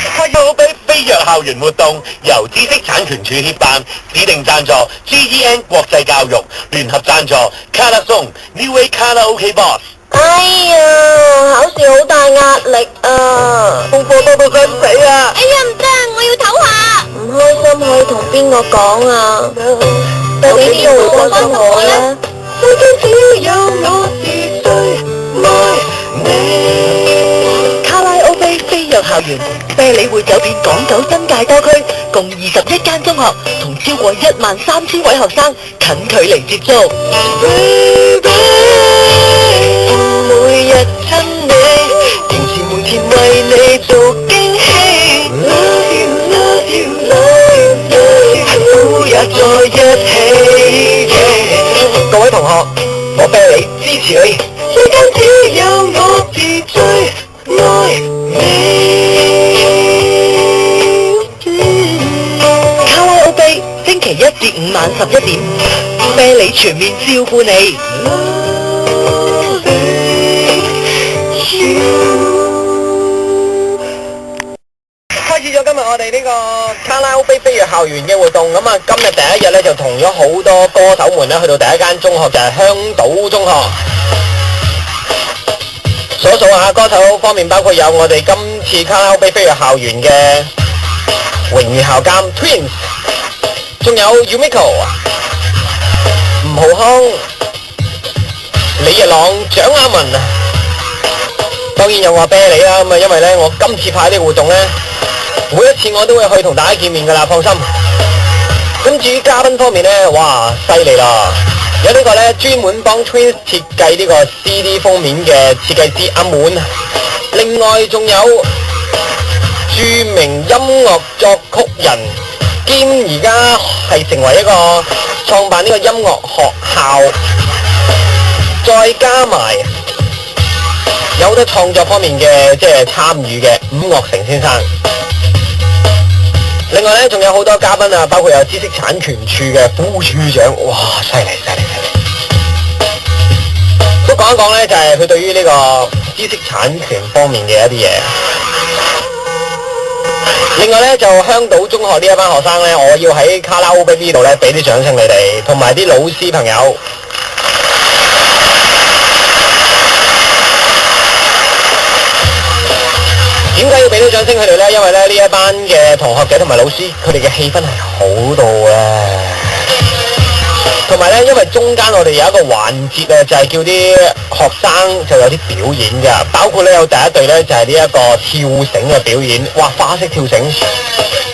卡拉 OK 飛躍校園活動由知識產權署協辦，指定贊助 GEN 國際教育，聯合贊助卡拉松 New Way 卡拉 OK Boss。哎呀，考試好大壓力啊，功課多到想死啊！哎呀，唔得，我要唞下。唔開心可以同邊個講啊？有幾個會關心我呢？世界只有我是最愛你。卡拉 OK 飛躍校園，啤梨會走遍港九新界多區，共21間中學，同超過13000位學生近距離接觸。每日親你，甜甜門甜為你做驚喜。Love you, love you, love you, 幸福也在一起。各位同學，我啤梨支持你。世間只有我是最愛你。卡拉 OK 星期1至5晚11點，啤梨全面照顧你。開始咗今日我哋呢個卡拉 OK 飛躍校園嘅活動，咁啊今日第一日咧就同咗好多歌手們咧去到第一間中學，就係香島中學。數一數下歌手方面，包括有我哋今次卡拉 OK 飛躍校園嘅榮譽校監 Twins， 仲有 Yumiko、吳浩康、李日朗、蔣雅文啊，當然有我啤梨啦。咁啊，因為咧我今次派呢個活動咧，每一次我都會去同大家見面噶啦，放心。咁至於嘉賓方面咧，哇，犀利啦！有呢個咧專門幫 Twins 設計呢個 CD 封面嘅設計師阿滿，另外仲有著名音樂作曲人兼而家係成為一個創辦呢個音樂學校，再加埋有好多創作方面嘅即係參與嘅伍樂成先生。另外咧仲有好多嘉賓啊，包括有知識產權處嘅副處長，哇，犀利犀利犀利！都講一講咧，就係佢對於呢個知識產權方面嘅一啲嘢。另外咧就香島中學呢一班學生咧，我要喺卡拉 OK 呢度咧俾啲掌聲你哋，同埋啲老師朋友。點解要俾啲掌聲佢哋呢？因為咧呢一班嘅同學仔同埋老師，佢哋嘅氣氛係好到咧。同埋咧，因為中間我哋有一個環節啊，就係叫啲學生就有啲表演㗎，包括咧有第一隊咧就係呢一個跳繩嘅表演，哇，花式跳繩，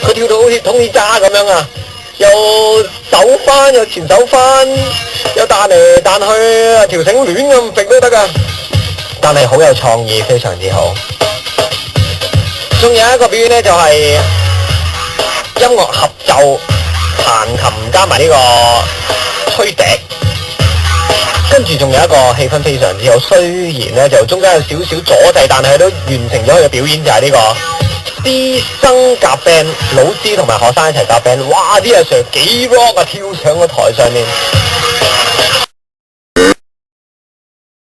佢跳到好似通天渣咁樣啊，又手翻又前手翻，又彈嚟彈去，條繩亂咁揈都得㗎，但係好有創意，非常之好。仲有一個表演呢，就係音樂合奏，彈琴加埋呢個吹笛，跟住仲有一個氣氛非常之好。雖然呢，就中間有少少阻滯，但係都完成咗佢嘅表演，就係呢個師生夾 band， 老師同埋學生一齊夾 band， 哇！啲阿 Sir 幾 rock 啊，跳上個台上面。